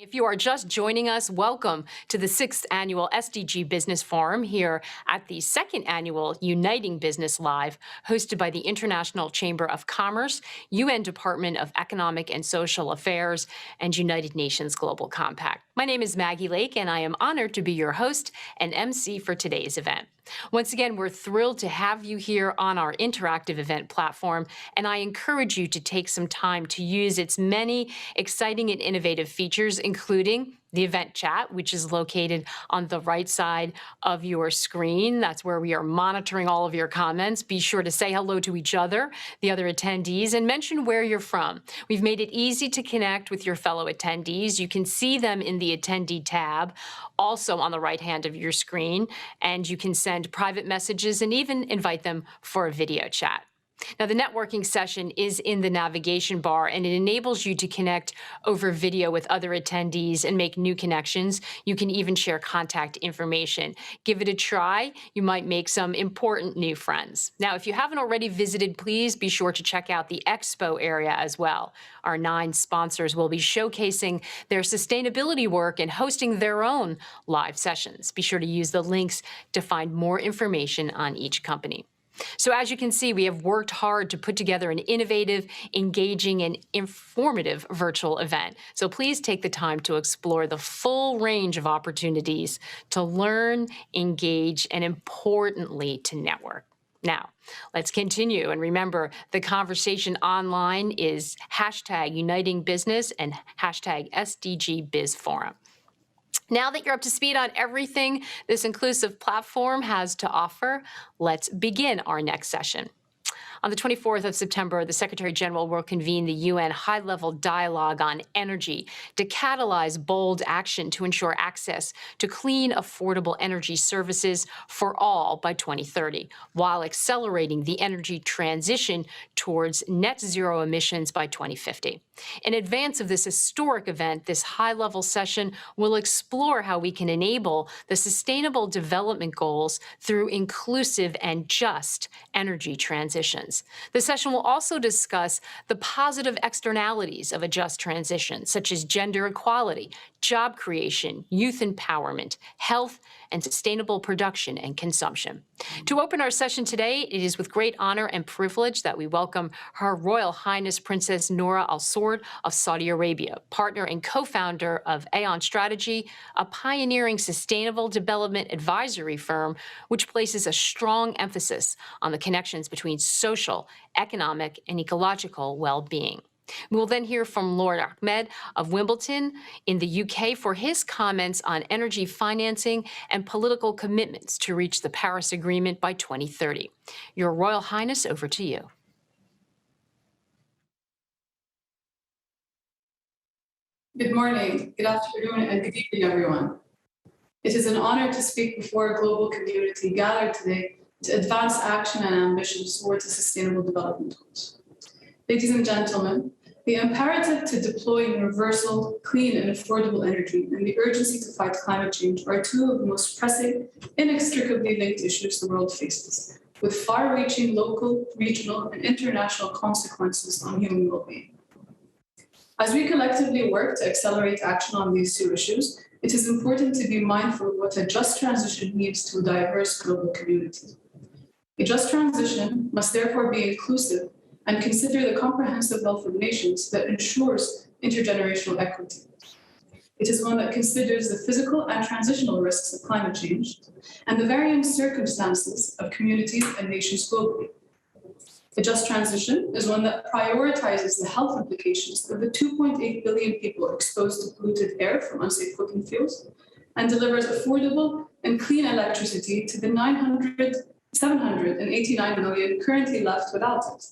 If you are just joining us, welcome to the 6th Annual SDG Business Forum here at the 2nd Annual Uniting Business Live, hosted by the International Chamber of Commerce, UN Department of Economic and Social Affairs, and United Nations Global Compact. My name is Maggie Lake, and I am honored to be your host and MC for today's event. Once again, we're thrilled to have you here on our interactive event platform, and I encourage you to take some time to use its many exciting and innovative features, including the event chat, which is located on the right side of your screen. That's where we are monitoring all of your comments. Be sure to say hello to each other, the other attendees, and mention where you're from. We've made it easy to connect with your fellow attendees. You can see them in the attendee tab, also on the right hand of your screen, and you can send private messages and even invite them for a video chat. Now, the networking session is in the navigation bar, and it enables you to connect over video with other attendees and make new connections. You can even share contact information. Give it a try. You might make some important new friends. Now, if you haven't already visited, please be sure to check out the expo area as well. Our 9 sponsors will be showcasing their sustainability work and hosting their own live sessions. Be sure to use the links to find more information on each company. So as you can see, we have worked hard to put together an innovative, engaging, and informative virtual event. So please take the time to explore the full range of opportunities to learn, engage, and importantly, to network. Now, let's continue. And remember, the conversation online is #UnitingBusiness and #SDGBizForum. Now that you're up to speed on everything this inclusive platform has to offer, let's begin our next session. On the 24th of September, the Secretary General will convene the UN high-level dialogue on energy to catalyze bold action to ensure access to clean, affordable energy services for all by 2030, while accelerating the energy transition towards net zero emissions by 2050. In advance of this historic event, this high-level session will explore how we can enable the Sustainable Development Goals through inclusive and just energy transitions. The session will also discuss the positive externalities of a just transition, such as gender equality, job creation, youth empowerment, health, and sustainable production and consumption. To open our session today, it is with great honor and privilege that we welcome Her Royal Highness Princess Noura Al-Saud of Saudi Arabia, partner and co-founder of AEON Strategy, a pioneering sustainable development advisory firm which places a strong emphasis on the connections between social, economic, and ecological well-being. We will then hear from Lord Ahmad of Wimbledon in the UK for his comments on energy financing and political commitments to reach the Paris Agreement by 2030. Your Royal Highness, over to you. Good morning, good afternoon, and good evening, everyone. It is an honor to speak before a global community gathered today to advance action and ambitions towards the Sustainable Development Goals. Ladies and gentlemen, the imperative to deploy universal, clean, and affordable energy and the urgency to fight climate change are 2 of the most pressing, inextricably linked issues the world faces, with far-reaching local, regional, and international consequences on human well-being. As we collectively work to accelerate action on these 2 issues, it is important to be mindful of what a just transition means to a diverse global community. A just transition must therefore be inclusive and consider the comprehensive wealth of nations that ensures intergenerational equity. It is one that considers the physical and transitional risks of climate change and the varying circumstances of communities and nations globally. A just transition is one that prioritizes the health implications of the 2.8 billion people exposed to polluted air from unsafe cooking fuels and delivers affordable and clean electricity to the 789 million currently left without it.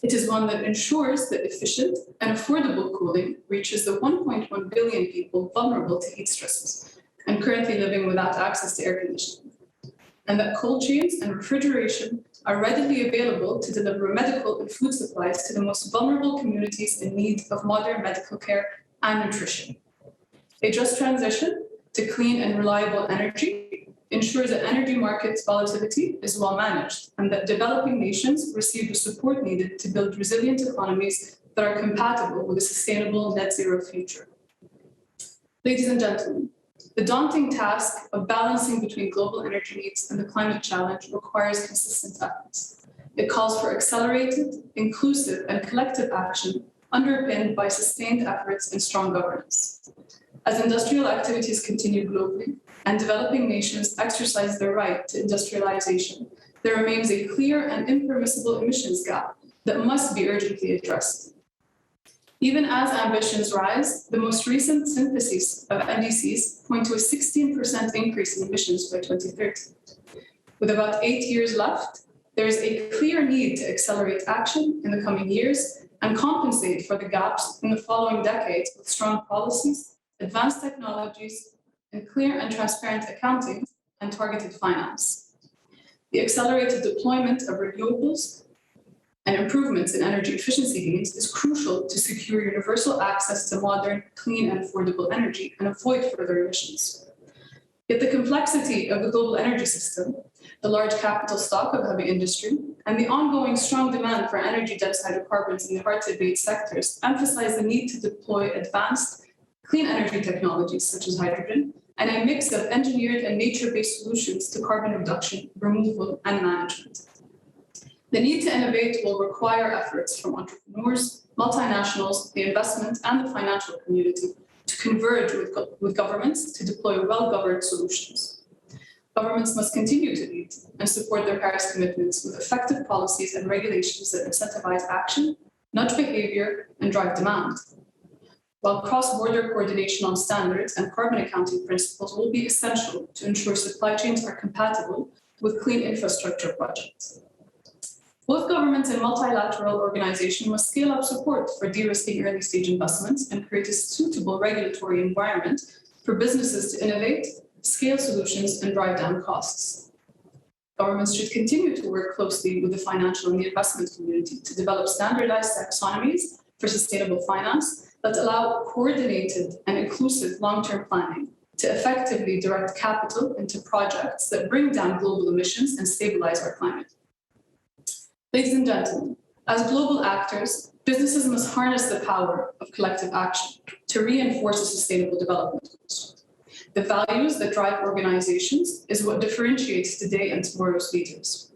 It is one that ensures that efficient and affordable cooling reaches the 1.1 billion people vulnerable to heat stresses and currently living without access to air conditioning, and that cold chains and refrigeration are readily available to deliver medical and food supplies to the most vulnerable communities in need of modern medical care and nutrition. A just transition to clean and reliable energy ensures that energy markets volatility is well managed and that developing nations receive the support needed to build resilient economies that are compatible with a sustainable net zero future. Ladies and gentlemen, the daunting task of balancing between global energy needs and the climate challenge requires consistent efforts. It calls for accelerated, inclusive, and collective action underpinned by sustained efforts and strong governance. As industrial activities continue globally and developing nations exercise their right to industrialization, there remains a clear and impermissible emissions gap that must be urgently addressed. Even as ambitions rise, the most recent syntheses of NDCs point to a 16% increase in emissions by 2030. With about 8 years left, there is a clear need to accelerate action in the coming years and compensate for the gaps in the following decades with strong policies, advanced technologies, and clear and transparent accounting and targeted finance. The accelerated deployment of renewables and improvements in energy efficiency gains is crucial to secure universal access to modern, clean, and affordable energy and avoid further emissions. Yet the complexity of the global energy system, the large capital stock of heavy industry, and the ongoing strong demand for energy-dense hydrocarbons in the hard-to-abate sectors emphasize the need to deploy advanced, clean energy technologies such as hydrogen, and a mix of engineered and nature-based solutions to carbon reduction, removal, and management. The need to innovate will require efforts from entrepreneurs, multinationals, the investment, and the financial community to converge with governments to deploy well-governed solutions. Governments must continue to lead and support their Paris commitments with effective policies and regulations that incentivize action, nudge behavior, and drive demand. While cross-border coordination on standards and carbon accounting principles will be essential to ensure supply chains are compatible with clean infrastructure projects. Both governments and multilateral organizations must scale up support for de-risking early-stage investments and create a suitable regulatory environment for businesses to innovate, scale solutions, and drive down costs. Governments should continue to work closely with the financial and the investment community to develop standardized taxonomies for sustainable finance that allow coordinated and inclusive long-term planning to effectively direct capital into projects that bring down global emissions and stabilize our climate. Ladies and gentlemen, as global actors, businesses must harness the power of collective action to reinforce a sustainable development goals. The values that drive organizations is what differentiates today and tomorrow's leaders.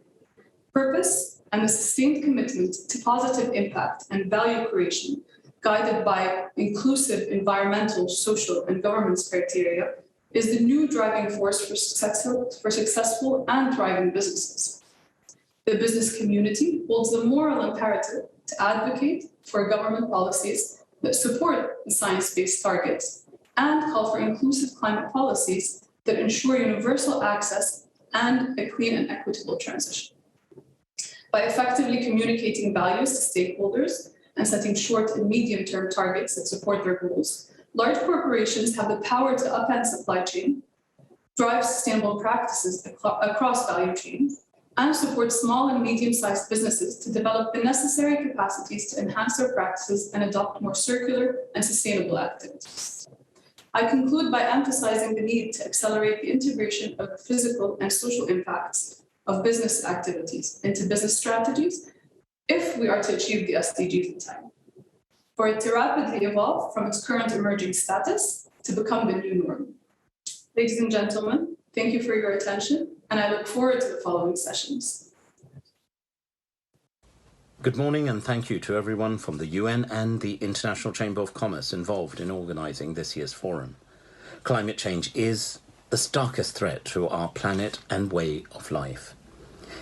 Purpose and the sustained commitment to positive impact and value creation, guided by inclusive environmental, social, and governance criteria, is the new driving force for successful and thriving businesses. The business community holds the moral imperative to advocate for government policies that support the science-based targets and call for inclusive climate policies that ensure universal access and a clean and equitable transition. By effectively communicating values to stakeholders and setting short and medium-term targets that support their goals, large corporations have the power to upend supply chain, drive sustainable practices across value chains, and support small and medium-sized businesses to develop the necessary capacities to enhance their practices and adopt more circular and sustainable activities. I conclude by emphasizing the need to accelerate the integration of the physical and social impacts of business activities into business strategies if we are to achieve the SDGs in time, for it to rapidly evolve from its current emerging status to become the new norm. Ladies and gentlemen, thank you for your attention, and I look forward to the following sessions. Good morning, and thank you to everyone from the UN and the International Chamber of Commerce involved in organising this year's forum. Climate change is the starkest threat to our planet and way of life.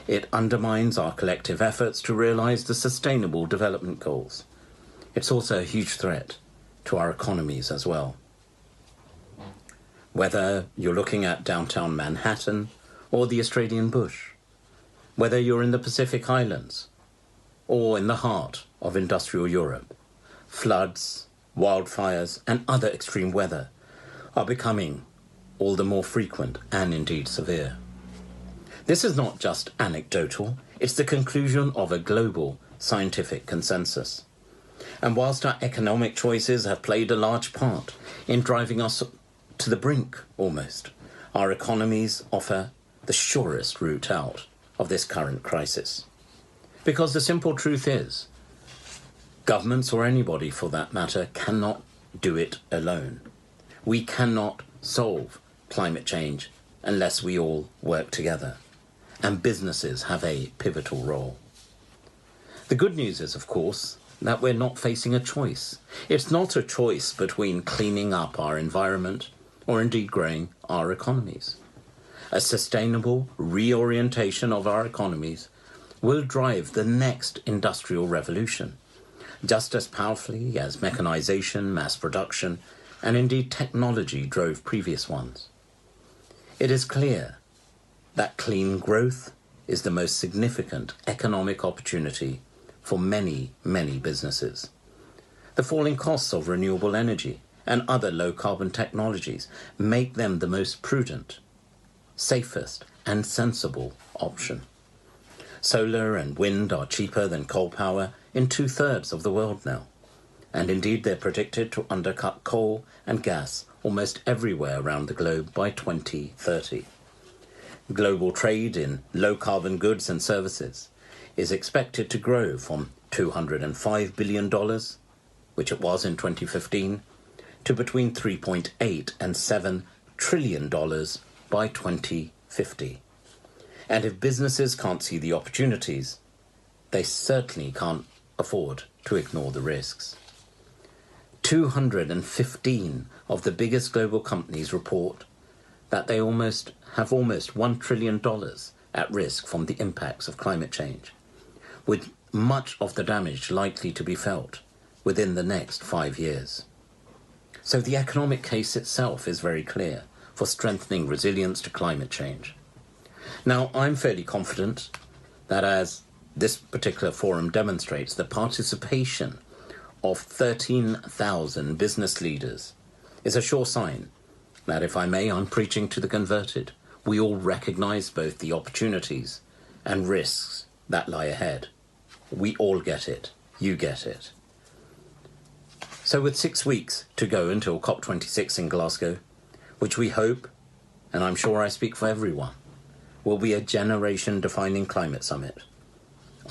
It undermines our collective efforts to realise the Sustainable Development Goals. It's also a huge threat to our economies as well. Whether you're looking at downtown Manhattan or the Australian bush, whether you're in the Pacific Islands or in the heart of industrial Europe, floods, wildfires, and other extreme weather are becoming all the more frequent and indeed severe. This is not just anecdotal, it's the conclusion of a global scientific consensus. And whilst our economic choices have played a large part in driving us to the brink almost, our economies offer the surest route out of this current crisis. Because the simple truth is, governments or anybody for that matter cannot do it alone. We cannot solve climate change unless we all work together, and businesses have a pivotal role. The good news is, of course, that we're not facing a choice. It's not a choice between cleaning up our environment or indeed growing our economies. A sustainable reorientation of our economies will drive the next industrial revolution, just as powerfully as mechanization, mass production, and indeed technology drove previous ones. It is clear that clean growth is the most significant economic opportunity for many, many businesses. The falling costs of renewable energy and other low-carbon technologies make them the most prudent, safest, and sensible option. Solar and wind are cheaper than coal power in 2/3 of the world now, and indeed they're predicted to undercut coal and gas almost everywhere around the globe by 2030. Global trade in low-carbon goods and services is expected to grow from $205 billion, which it was in 2015, to between $3.8 and $7 trillion by 2050. And if businesses can't see the opportunities, they certainly can't afford to ignore the risks. 215 of the biggest global companies report that they have almost $1 trillion at risk from the impacts of climate change, with much of the damage likely to be felt within the next 5 years. So the economic case itself is very clear for strengthening resilience to climate change. Now, I'm fairly confident that as this particular forum demonstrates, the participation of 13,000 business leaders is a sure sign that, if I may, I'm preaching to the converted. We all recognize both the opportunities and risks that lie ahead. We all get it. You get it. So with 6 weeks to go until COP26 in Glasgow, which we hope, and I'm sure I speak for everyone, will be a generation-defining climate summit,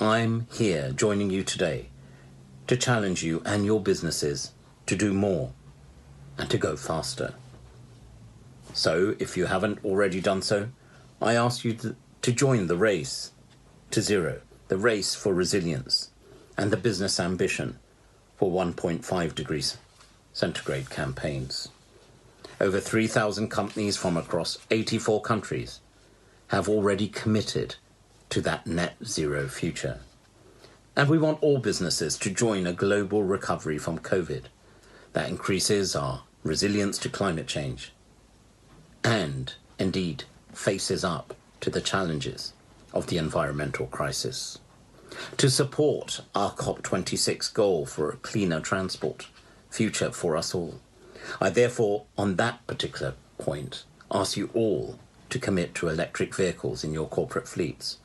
I'm here joining you today to challenge you and your businesses to do more and to go faster. So, if you haven't already done so, I ask you to join the race to zero, the race for resilience, and the business ambition for 1.5 degrees centigrade campaigns. Over 3,000 companies from across 84 countries have already committed to that net zero future. And we want all businesses to join a global recovery from COVID that increases our resilience to climate change and, indeed, faces up to the challenges of the environmental crisis. To support our COP26 goal for a cleaner transport future for us all, I therefore, on that particular point, ask you all to commit to electric vehicles in your corporate fleets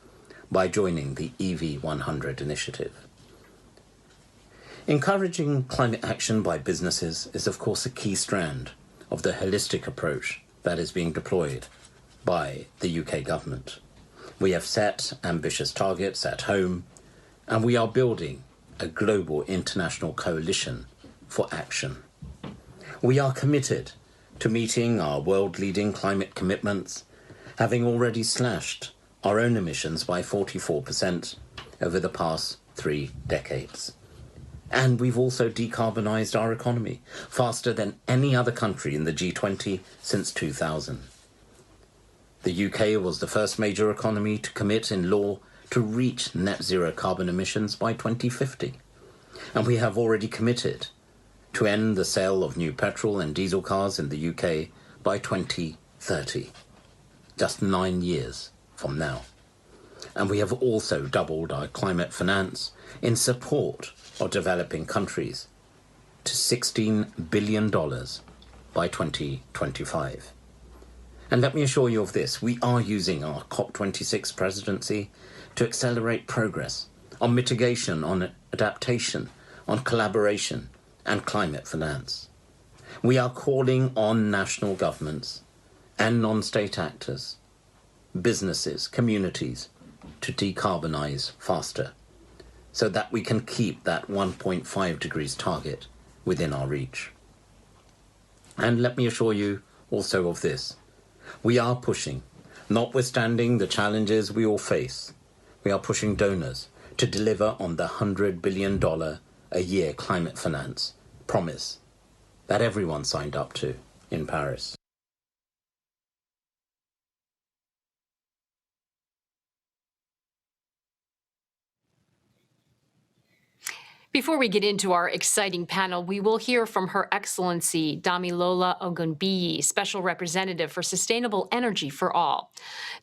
by joining the EV100 initiative. Encouraging climate action by businesses is, of course, a key strand of the holistic approach that is being deployed by the UK government. We have set ambitious targets at home, and we are building a global international coalition for action. We are committed to meeting our world-leading climate commitments, having already slashed our own emissions by 44% over the past 3 decades. And we've also decarbonised our economy faster than any other country in the G20 since 2000. The UK was the first major economy to commit in law to reach net zero carbon emissions by 2050. And we have already committed to end the sale of new petrol and diesel cars in the UK by 2030, just 9 years from now. And we have also doubled our climate finance in support of developing countries to $16 billion by 2025. And let me assure you of this, we are using our COP26 presidency to accelerate progress on mitigation, on adaptation, on collaboration and climate finance. We are calling on national governments and non-state actors, businesses, communities to decarbonise faster so that we can keep that 1.5 degrees target within our reach. And let me assure you also of this. We are pushing, notwithstanding the challenges we all face, we are pushing donors to deliver on the $100 billion a year climate finance promise that everyone signed up to in Paris. Before we get into our exciting panel, we will hear from Her Excellency Damilola Ogunbiyi, Special Representative for Sustainable Energy for All.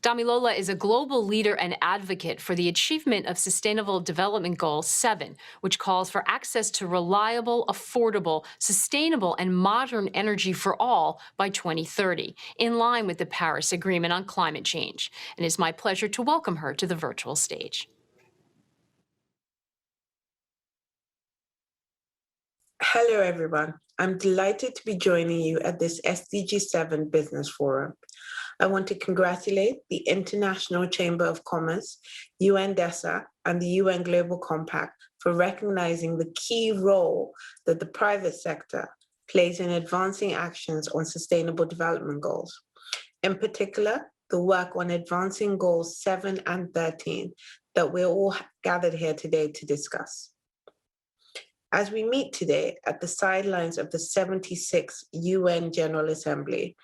Damilola is a global leader and advocate for the achievement of Sustainable Development Goal 7, which calls for access to reliable, affordable, sustainable, and modern energy for all by 2030, in line with the Paris Agreement on climate change. And it's my pleasure to welcome her to the virtual stage. Hello, everyone. I'm delighted to be joining you at this SDG 7 Business Forum. I want to congratulate the International Chamber of Commerce, UNDESA, and the UN Global Compact for recognizing the key role that the private sector plays in advancing actions on sustainable development goals. In particular, the work on advancing goals 7 and 13 that we're all gathered here today to discuss. As we meet today at the sidelines of the 76th UN General Assembly,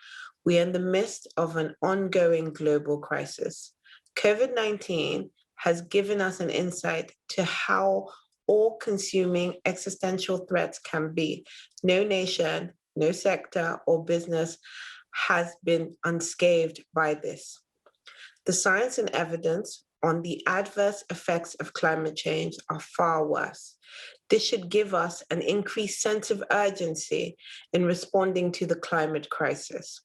we are in the midst of an ongoing global crisis. COVID-19 has given us an insight to how all-consuming existential threats can be. No nation, no sector or business has been unscathed by this. The science and evidence on the adverse effects of climate change are far worse. This should give us an increased sense of urgency in responding to the climate crisis.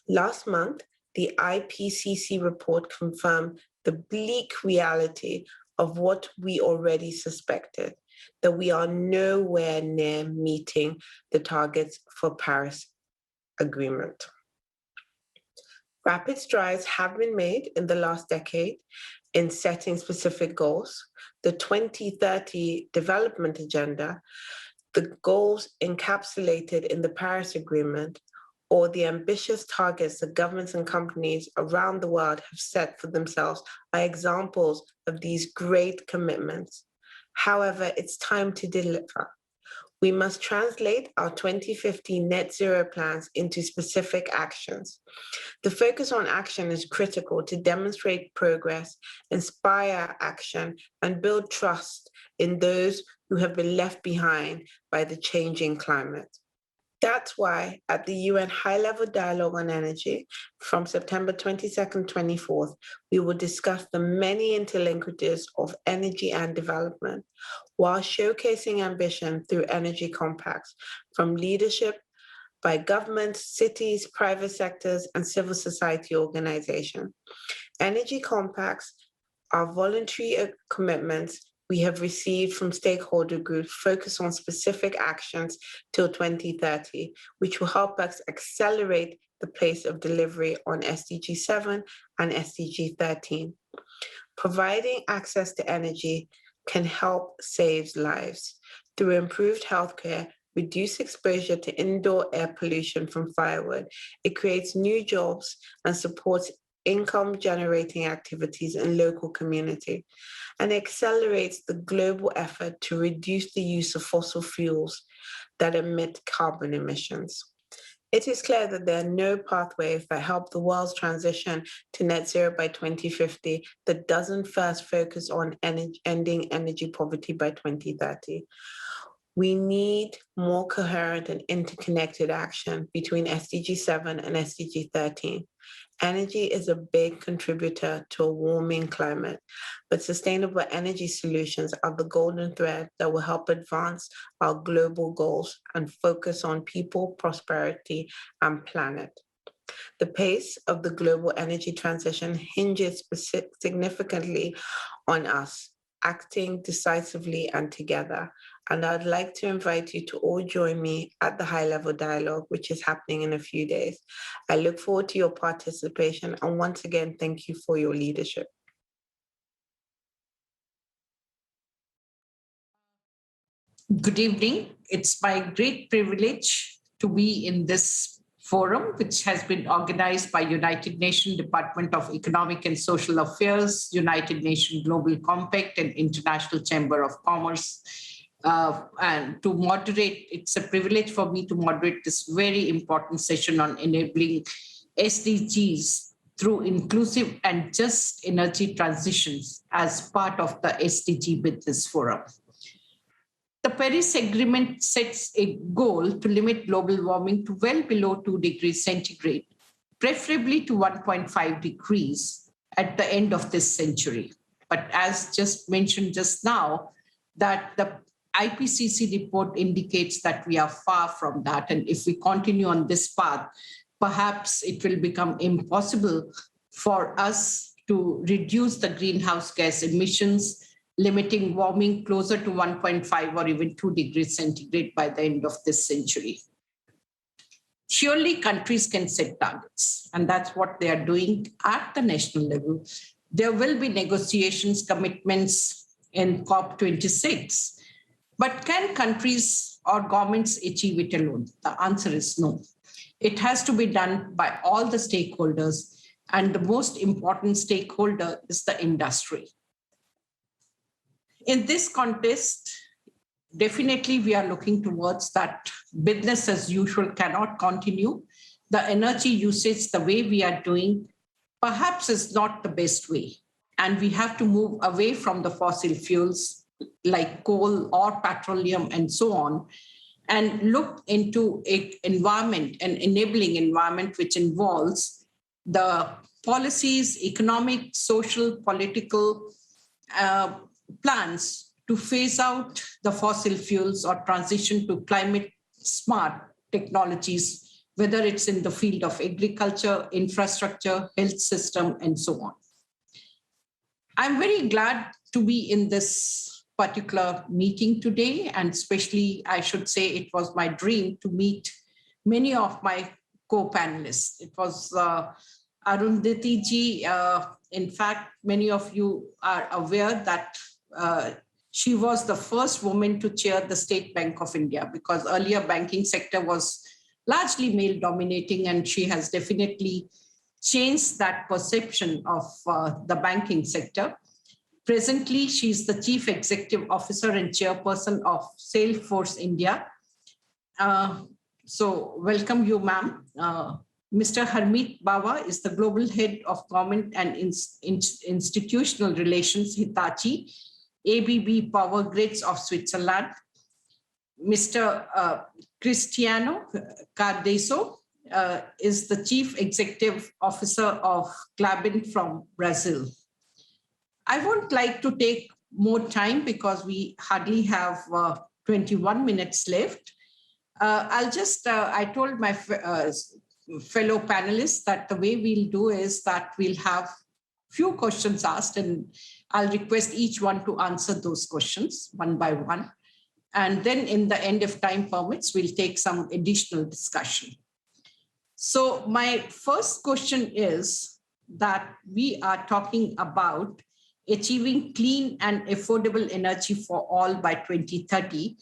Last month, the IPCC report confirmed the bleak reality of what we already suspected, that we are nowhere near meeting the targets for Paris Agreement. Rapid strides have been made in the last decade in setting specific goals. The 2030 Development Agenda, the goals encapsulated in the Paris Agreement, or the ambitious targets that governments and companies around the world have set for themselves are examples of these great commitments. However, it's time to deliver. We must translate our 2050 net zero plans into specific actions. The focus on action is critical to demonstrate progress, inspire action, and build trust in those who have been left behind by the changing climate. That's why at the UN High-Level Dialogue on Energy from September 22nd, 24th, we will discuss the many interlinkages of energy and development while showcasing ambition through energy compacts from leadership by governments, cities, private sectors, and civil society organizations. Energy compacts are voluntary commitments we have received from stakeholder groups focused on specific actions till 2030, which will help us accelerate the pace of delivery on SDG 7 and SDG 13. Providing access to energy can help save lives through improved healthcare, reduce exposure to indoor air pollution from firewood. It creates new jobs and supports income-generating activities in local community, and accelerates the global effort to reduce the use of fossil fuels that emit carbon emissions. It is clear that there are no pathways that help the world's transition to net zero by 2050 that doesn't first focus on ending energy poverty by 2030. We need more coherent and interconnected action between SDG 7 and SDG 13. Energy is a big contributor to a warming climate, but sustainable energy solutions are the golden thread that will help advance our global goals and focus on people, prosperity, and planet. The pace of the global energy transition hinges significantly on us acting decisively and together. And I'd like to invite you to all join me at the high-level dialogue, which is happening in a few days. I look forward to your participation, and once again, thank you for your leadership. Good evening. It's my great privilege to be in this forum, which has been organized by United Nations Department of Economic and Social Affairs, United Nations Global Compact, and International Chamber of Commerce. And to moderate, it's a privilege for me to moderate this very important session on enabling SDGs through inclusive and just energy transitions as part of the SDG Business Forum. The Paris Agreement sets a goal to limit global warming to well below 2 degrees centigrade, preferably to 1.5 degrees at the end of this century. But as just mentioned just now, that the IPCC report indicates that we are far from that. And if we continue on this path, perhaps it will become impossible for us to reduce the greenhouse gas emissions, limiting warming closer to 1.5 or even 2 degrees centigrade by the end of this century. Surely countries can set targets, and that's what they are doing at the national level. There will be negotiations, commitments in COP26, but can countries or governments achieve it alone? The answer is no. It has to be done by all the stakeholders, and the most important stakeholder is the industry. In this context, definitely we are looking towards that business as usual cannot continue. The energy usage, the way we are doing, perhaps is not the best way. And we have to move away from the fossil fuels like coal or petroleum and so on, and look into an environment, an enabling environment, which involves the policies, economic, social, political plans to phase out the fossil fuels or transition to climate smart technologies, whether it's in the field of agriculture, infrastructure, health system, and so on. I'm very glad to be in this particular meeting today, and especially I should say it was my dream to meet many of my co-panelists. It was Arundhati ji. In fact, many of you are aware that she was the first woman to chair the State Bank of India, because earlier banking sector was largely male dominating, and she has definitely changed that perception of the banking sector. Presently, she's the Chief Executive Officer and Chairperson of Salesforce India. So welcome you, ma'am. Mr. Harmeet Bawa is the Global Head of Government and Institutional Relations, Hitachi, ABB Power Grids of Switzerland. Mr. Cristiano Cardoso is the Chief Executive Officer of Klabin from Brazil. I won't like to take more time because we hardly have 21 minutes left. I told my fellow panelists that the way we'll do is that we'll have few questions asked, and I'll request each one to answer those questions one by one. And then in the end, if time permits, we'll take some additional discussion. So my first question is that we are talking about achieving clean and affordable energy for all by 2030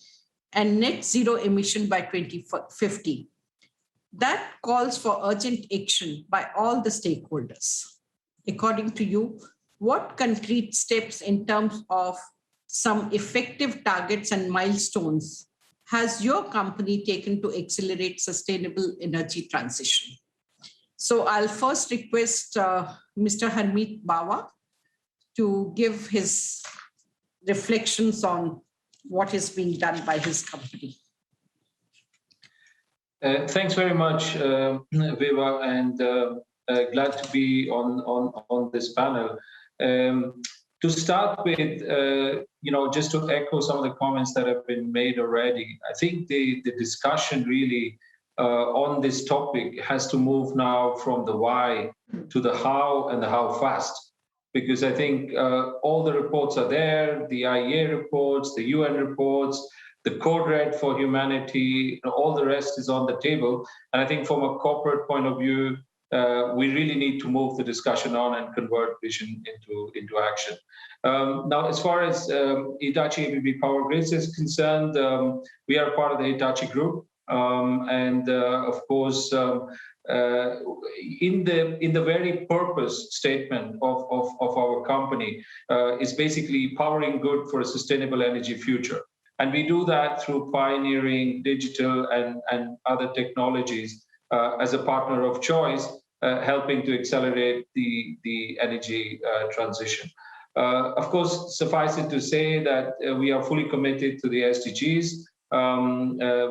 and net zero emission by 2050. That calls for urgent action by all the stakeholders. According to you, what concrete steps in terms of some effective targets and milestones has your company taken to accelerate sustainable energy transition? So I'll first request Mr. Harmeet Bawa to give his reflections on what is being done by his company. Thanks very much, Vibha, and glad to be on this panel. To start with, just to echo some of the comments that have been made already, I think the discussion really on this topic has to move now from the why to the how and the how fast. Because I think all the reports are there, the IEA reports, the UN reports, the Code Red for Humanity, all the rest is on the table. And I think from a corporate point of view, we really need to move the discussion on and convert vision into action. Now, as far as Hitachi ABB Power Grids is concerned, we are part of the Hitachi Group. Of course, in the very purpose statement of our company is basically powering good for a sustainable energy future. And we do that through pioneering digital and other technologies as a partner of choice, helping to accelerate the energy transition. Of course, suffice it to say that we are fully committed to the SDGs.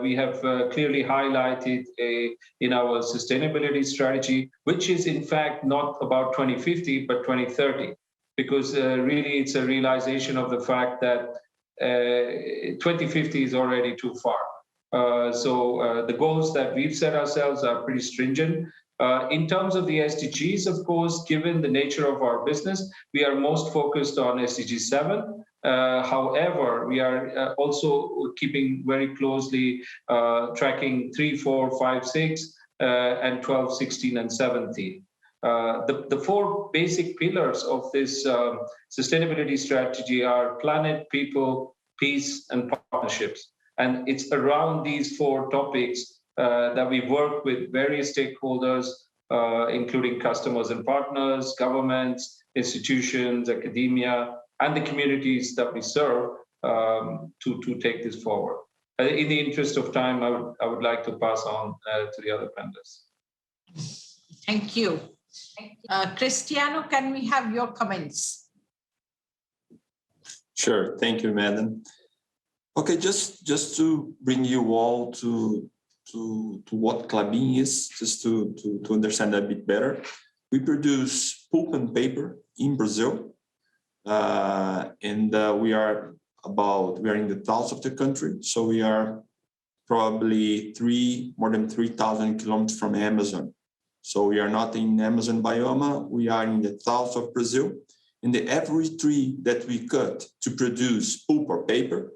We have clearly highlighted in our sustainability strategy, which is in fact not about 2050, but 2030, because really it's a realization of the fact that 2050 is already too far. So the goals that we've set ourselves are pretty stringent. In terms of the SDGs, of course, given the nature of our business, we are most focused on SDG 7. However, we are also keeping very closely tracking 3, 4, 5, 6, and 12, 16, and 17. The four basic pillars of this sustainability strategy are planet, people, peace, and partnerships. And it's around these four topics that we work with various stakeholders, including customers and partners, governments, institutions, academia, and the communities that we serve to take this forward. In the interest of time, I would like to pass on to the other panelists. Thank you. Cristiano, can we have your comments? Sure. Thank you, Madam. Okay, just to bring you all to what Klabin is, just to understand that a bit better. We produce pulp and paper in Brazil, and we are in the south of the country, so we are probably more than 3,000 kilometers from Amazon. So we are not in Amazon biome, we are in the south of Brazil, and every tree that we cut to produce pulp or paper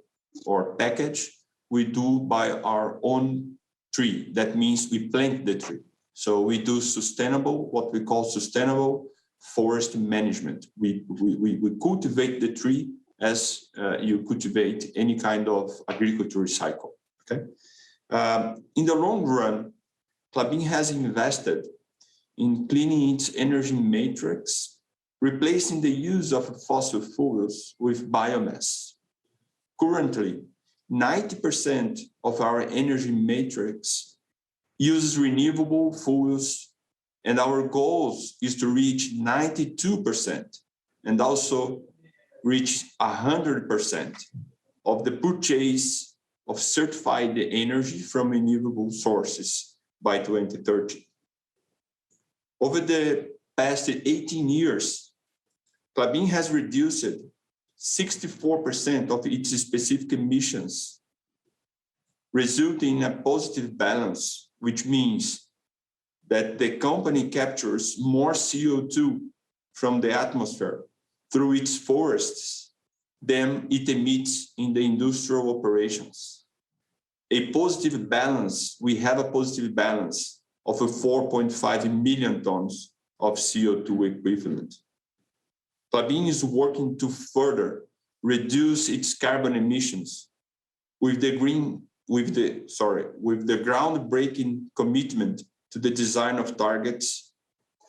or package, we do by our own tree. That means we plant the tree. So we do what we call sustainable forest management. We cultivate the tree as you cultivate any kind of agriculture cycle. Okay. In the long run, Klabin has invested in cleaning its energy matrix, replacing the use of fossil fuels with biomass. Currently, 90% of our energy matrix uses renewable fuels, and our goals is to reach 92% and also reach 100% of the purchase of certified energy from renewable sources by 2030. Over the past 18 years, Klabin has reduced 64% of its specific emissions, resulting in a positive balance, which means that the company captures more CO2 from the atmosphere through its forests than it emits in the industrial operations. We have a positive balance of 4.5 million tons of CO2 equivalent. Klabin is working to further reduce its carbon emissions with the groundbreaking commitment to the design of targets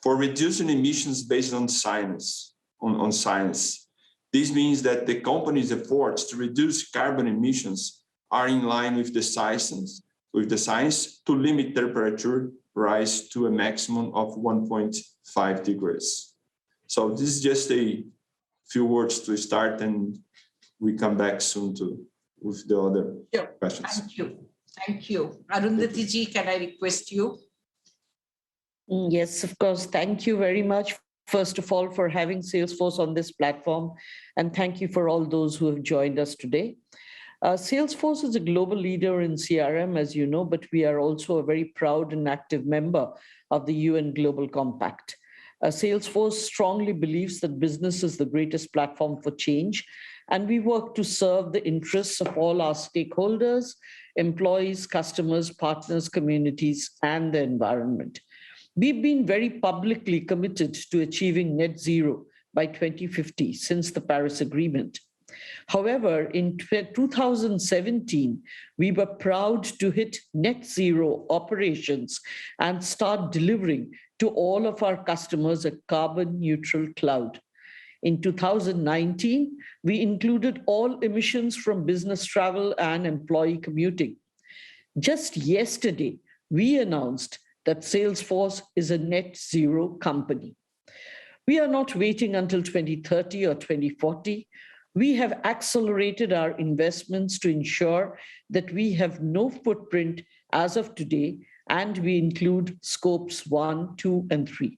for reducing emissions based on science. This means that the company's efforts to reduce carbon emissions are in line with the science to limit temperature rise to a maximum of 1.5 degrees. So this is just a few words to start, and we come back soon with the other questions. Thank you. Arundhati ji, can I request you? Yes, of course. Thank you very much, first of all, for having Salesforce on this platform. And thank you for all those who have joined us today. Salesforce is a global leader in CRM, as you know, but we are also a very proud and active member of the UN Global Compact. Salesforce strongly believes that business is the greatest platform for change, and we work to serve the interests of all our stakeholders, employees, customers, partners, communities, and the environment. We've been very publicly committed to achieving net zero by 2050 since the Paris Agreement. However, in 2017, we were proud to hit net zero operations and start delivering to all of our customers a carbon neutral cloud. In 2019, we included all emissions from business travel and employee commuting. Just yesterday, we announced that Salesforce is a net zero company. We are not waiting until 2030 or 2040. We have accelerated our investments to ensure that we have no footprint as of today, and we include scopes 1, 2, and 3.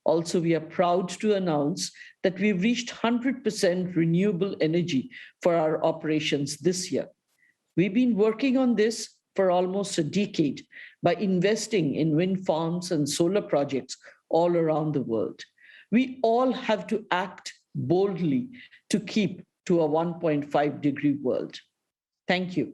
Also, we are proud to announce that we've reached 100% renewable energy for our operations this year. We've been working on this for almost a decade by investing in wind farms and solar projects all around the world. We all have to act boldly to keep to a 1.5-degree world. Thank you.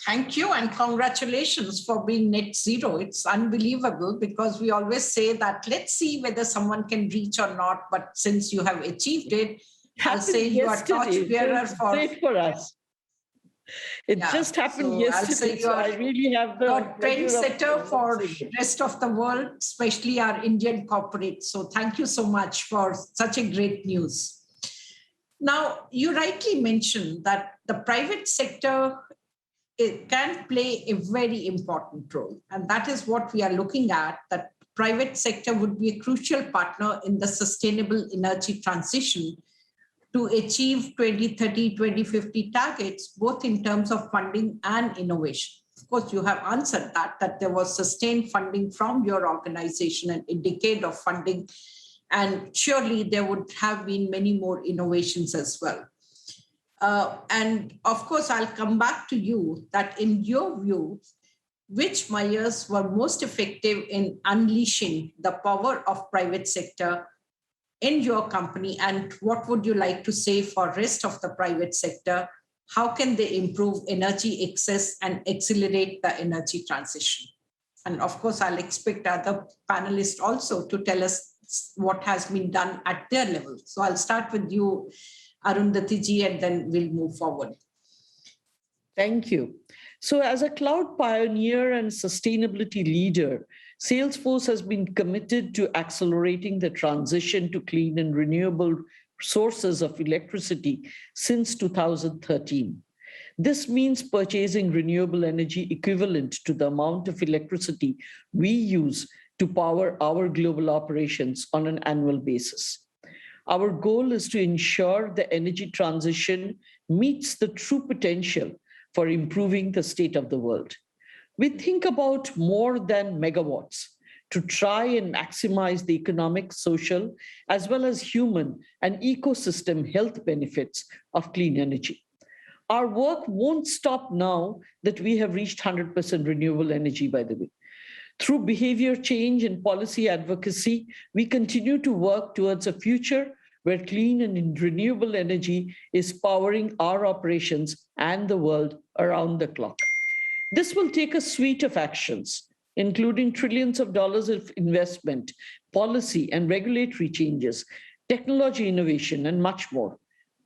Thank you and congratulations for being net zero. It's unbelievable because we always say that let's see whether someone can reach or not. But since you have achieved it, I'll say you are torchbearer for great for us. It just happened yesterday, so I really have the trendsetter for rest of the world, especially our Indian corporates. So thank you so much for such a great news. Now, you rightly mentioned that the private sector it can play a very important role. And that is what we are looking at, that private sector would be a crucial partner in the sustainable energy transition to achieve 2030, 2050 targets, both in terms of funding and innovation. Of course, you have answered that there was sustained funding from your organization and a decade of funding, and surely there would have been many more innovations as well. And of course, I'll come back to you that in your view, which measures were most effective in unleashing the power of private sector in your company, and what would you like to say for rest of the private sector? How can they improve energy access and accelerate the energy transition? And of course, I'll expect other panelists also to tell us what has been done at their level. So I'll start with you, Arundhati ji, and then we'll move forward. Thank you. So as a cloud pioneer and sustainability leader, Salesforce has been committed to accelerating the transition to clean and renewable sources of electricity since 2013. This means purchasing renewable energy equivalent to the amount of electricity we use to power our global operations on an annual basis. Our goal is to ensure the energy transition meets the true potential for improving the state of the world. We think about more than megawatts to try and maximize the economic, social, as well as human and ecosystem health benefits of clean energy. Our work won't stop now that we have reached 100% renewable energy, by the way. Through behavior change and policy advocacy, we continue to work towards a future where clean and renewable energy is powering our operations and the world around the clock. This will take a suite of actions, including trillions of dollars of investment, policy and regulatory changes, technology innovation, and much more.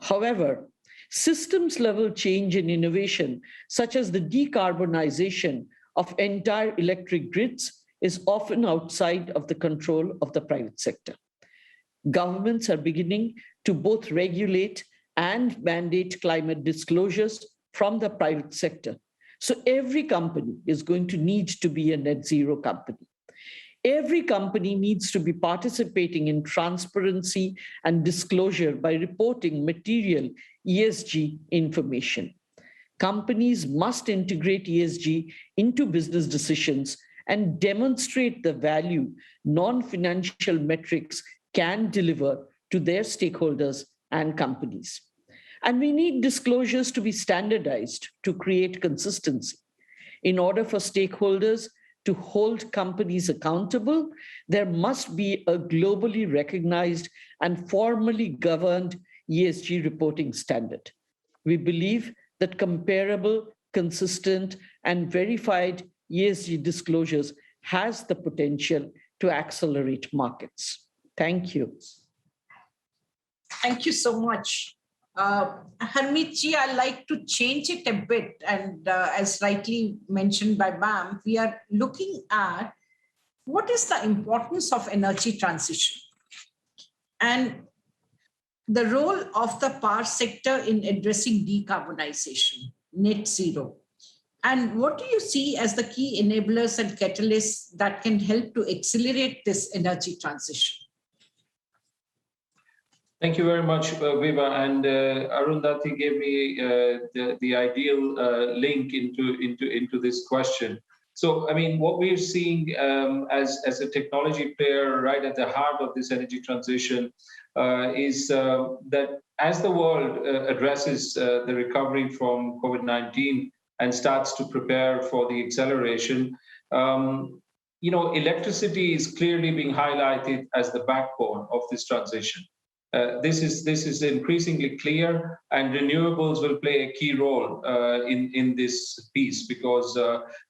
However, systems-level change and innovation, such as the decarbonization of entire electric grids, is often outside of the control of the private sector. Governments are beginning to both regulate and mandate climate disclosures from the private sector. So every company is going to need to be a net zero company. Every company needs to be participating in transparency and disclosure by reporting material ESG information. Companies must integrate ESG into business decisions and demonstrate the value non-financial metrics can deliver to their stakeholders and companies. And we need disclosures to be standardized to create consistency. In order for stakeholders to hold companies accountable, there must be a globally recognized and formally governed ESG reporting standard. We believe that comparable, consistent, and verified ESG disclosures has the potential to accelerate markets. Thank you. Thank you so much. Harmeet ji, I'd like to change it a bit. And as rightly mentioned by ma'am, we are looking at what is the importance of energy transition and the role of the power sector in addressing decarbonization, net zero. And what do you see as the key enablers and catalysts that can help to accelerate this energy transition? Thank you very much, Vibha. And Arundhati gave me the ideal link into this question. So, I mean, what we're seeing as a technology player right at the heart of this energy transition is that as the world addresses the recovery from COVID-19 and starts to prepare for the acceleration, electricity is clearly being highlighted as the backbone of this transition. This is increasingly clear, and renewables will play a key role in this piece, because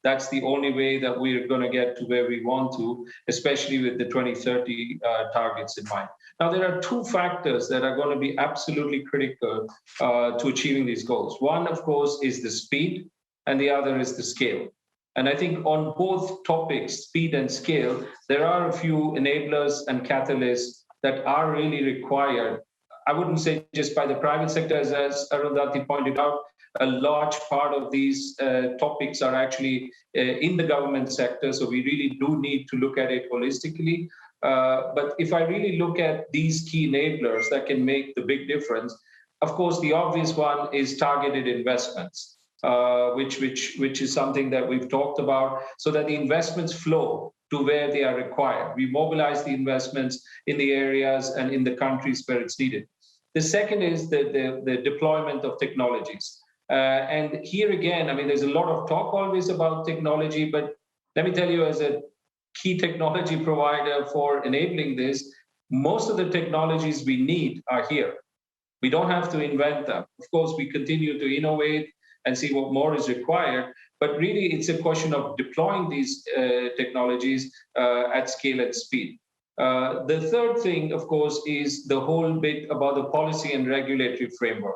that's the only way that we're going to get to where we want to, especially with the 2030 targets in mind. Now, there are two factors that are going to be absolutely critical to achieving these goals. One, of course, is the speed, and the other is the scale. And I think on both topics, speed and scale, there are a few enablers and catalysts that are really required. I wouldn't say just by the private sector, as Arundhati pointed out. A large part of these topics are actually in the government sector, so we really do need to look at it holistically. But if I really look at these key enablers that can make the big difference, of course, the obvious one is targeted investments, which is something that we've talked about, so that the investments flow to where they are required. We mobilize the investments in the areas and in the countries where it's needed. The second is the deployment of technologies. And here again, I mean, there's a lot of talk always about technology, but let me tell you, as a key technology provider for enabling this, most of the technologies we need are here. We don't have to invent them. Of course, we continue to innovate and see what more is required. But really, it's a question of deploying these technologies at scale and speed. The third thing, of course, is the whole bit about the policy and regulatory framework.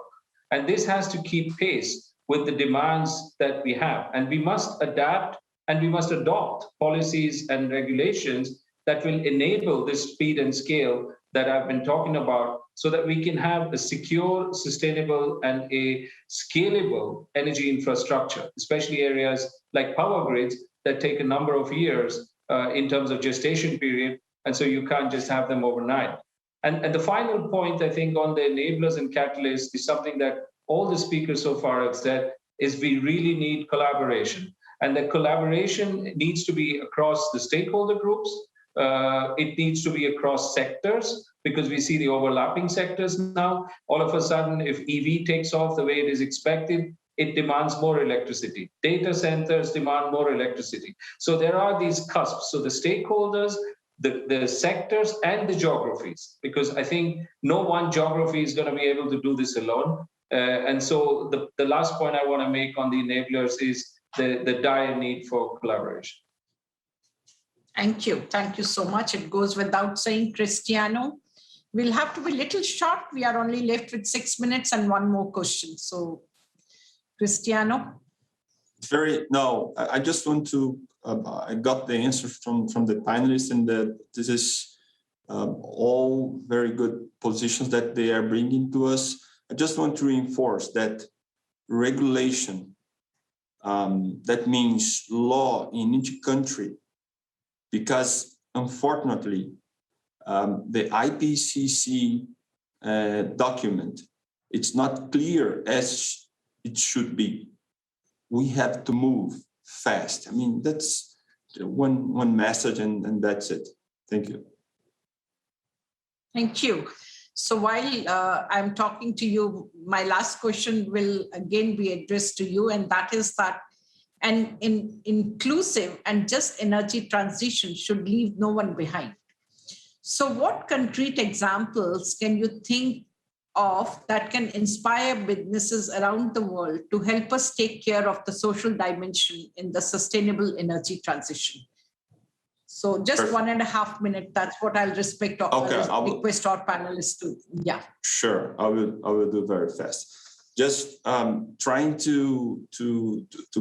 And this has to keep pace with the demands that we have. And we must adapt and we must adopt policies and regulations that will enable this speed and scale that I've been talking about, so that we can have a secure, sustainable, and a scalable energy infrastructure, especially areas like power grids that take a number of years in terms of gestation period. And so you can't just have them overnight. And the final point, I think, on the enablers and catalysts is something that all the speakers so far have said, is we really need collaboration. And the collaboration needs to be across the stakeholder groups. It needs to be across sectors, because we see the overlapping sectors now. All of a sudden, if EV takes off the way it is expected, it demands more electricity. Data centers demand more electricity. So there are these cusps. So the stakeholders, the sectors, and the geographies, because I think no one geography is going to be able to do this alone. And so the last point I want to make on the enablers is the dire need for collaboration. Thank you. Thank you so much. It goes without saying, Cristiano. We'll have to be a little short. We are only left with 6 minutes and one more question. So, Cristiano. I just want to, I got the answer from the panelists, and that this is all very good positions that they are bringing to us. I just want to reinforce that regulation, that means law in each country, because unfortunately, the IPCC document, it's not clear as it should be. We have to move fast. I mean, that's one message, and that's it. Thank you. Thank you. So while I'm talking to you, my last question will again be addressed to you, and that is that an inclusive and just energy transition should leave no one behind. So what concrete examples can you think of that can inspire businesses around the world to help us take care of the social dimension in the sustainable energy transition? So just Perfect. 1.5 minutes, that's what I'll request our panelists to, yeah. Sure, I will do very fast. Just trying to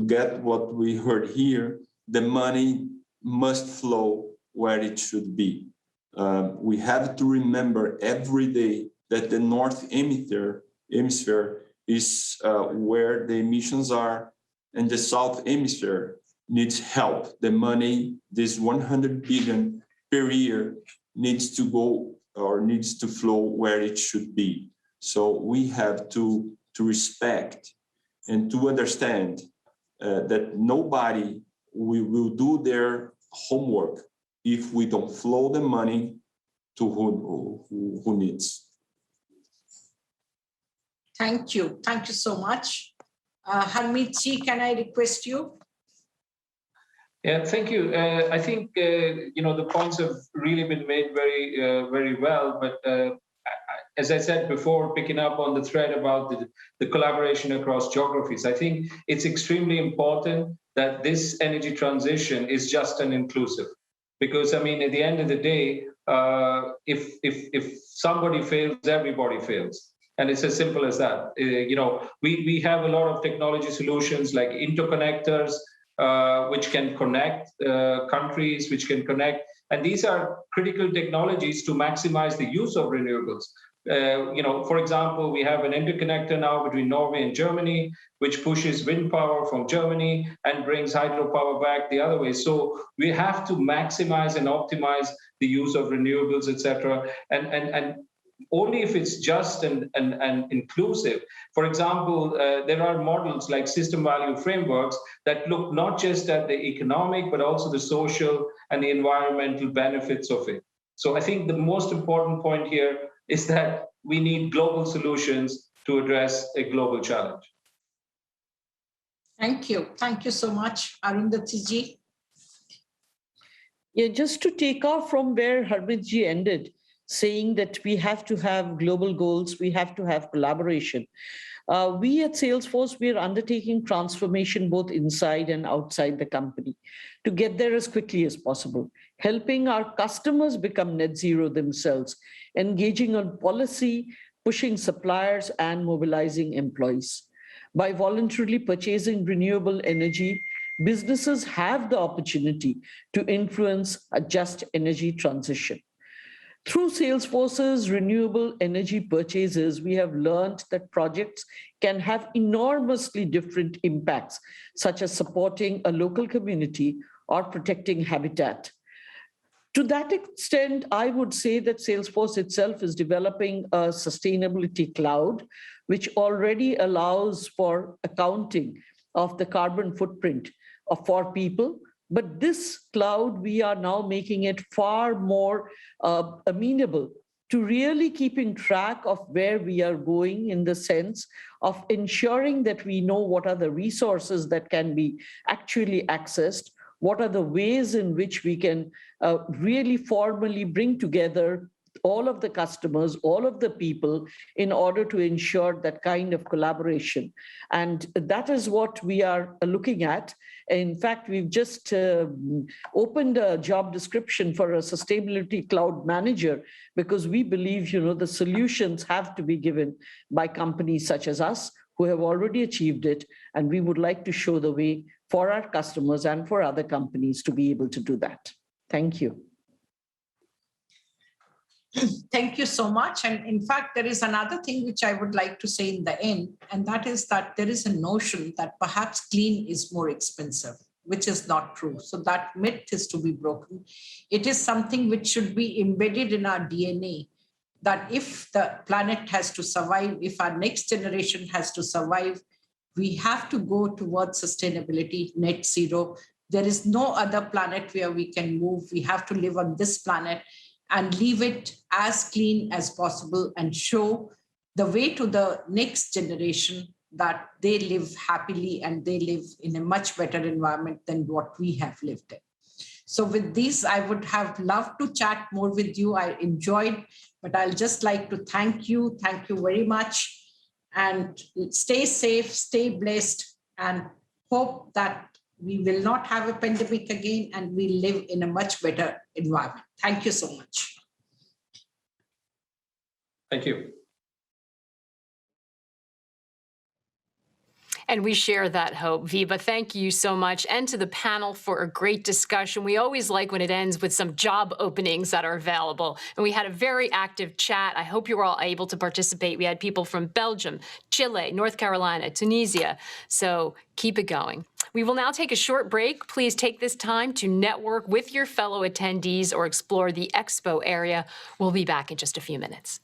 get what we heard here. The money must flow where it should be. We have to remember every day that the North Hemisphere is where the emissions are, and the South Hemisphere needs help. The money, this 100 billion per year, needs to go or needs to flow where it should be. So we have to respect and to understand that nobody will do their homework if we don't flow the money to who needs. Thank you so much. Harmeet Ji, can I request you? Yeah, thank you. I think the points have really been made very well. But as I said before, picking up on the thread about the collaboration across geographies, I think it's extremely important that this energy transition is just and inclusive. Because I mean, at the end of the day, if somebody fails, everybody fails. And it's as simple as that. We have a lot of technology solutions like interconnectors, which can connect countries, which can connect. And these are critical technologies to maximize the use of renewables. For example, we have an interconnector now between Norway and Germany, which pushes wind power from Germany and brings hydropower back the other way. So we have to maximize and optimize the use of renewables, etc. And only if it's just and inclusive. For example, there are models like system value frameworks that look not just at the economic, but also the social and the environmental benefits of it. So I think the most important point here is that we need global solutions to address a global challenge. Thank you. Thank you so much, Arundhati Ji. Yeah, just to take off from where Harmeet Ji ended, saying that we have to have global goals, we have to have collaboration. We at Salesforce, we are undertaking transformation both inside and outside the company to get there as quickly as possible, helping our customers become net zero themselves, engaging on policy, pushing suppliers, and mobilizing employees. By voluntarily purchasing renewable energy, businesses have the opportunity to influence a just energy transition. Through Salesforce's renewable energy purchases, we have learned that projects can have enormously different impacts, such as supporting a local community or protecting habitat. To that extent, I would say that Salesforce itself is developing a sustainability cloud, which already allows for accounting of the carbon footprint for people. But this cloud, we are now making it far more amenable to really keeping track of where we are going, in the sense of ensuring that we know what are the resources that can be actually accessed, what are the ways in which we can really formally bring together all of the customers, all of the people, in order to ensure that kind of collaboration. And that is what we are looking at. In fact, we've just opened a job description for a sustainability cloud manager, because we believe, the solutions have to be given by companies such as us who have already achieved it. And we would like to show the way for our customers and for other companies to be able to do that. Thank you. Thank you so much. And in fact, there is another thing which I would like to say in the end, and that is that there is a notion that perhaps clean is more expensive, which is not true. So that myth is to be broken. It is something which should be embedded in our DNA, that if the planet has to survive, if our next generation has to survive, we have to go towards sustainability, net zero. There is no other planet where we can move. We have to live on this planet and leave it as clean as possible and show the way to the next generation that they live happily and they live in a much better environment than what we have lived in. So with this, I would have loved to chat more with you. I enjoyed, but I'll just like to thank you. Thank you very much. And stay safe, stay blessed, and hope that we will not have a pandemic again, and we live in a much better environment. Thank you so much. Thank you. And we share that hope. Vibha, thank you so much. And to the panel for a great discussion. We always like when it ends with some job openings that are available. And we had a very active chat. I hope you were all able to participate. We had people from Belgium, Chile, North Carolina, Tunisia. So keep it going. We will now take a short break. Please take this time to network with your fellow attendees or explore the expo area. We'll be back in just a few minutes.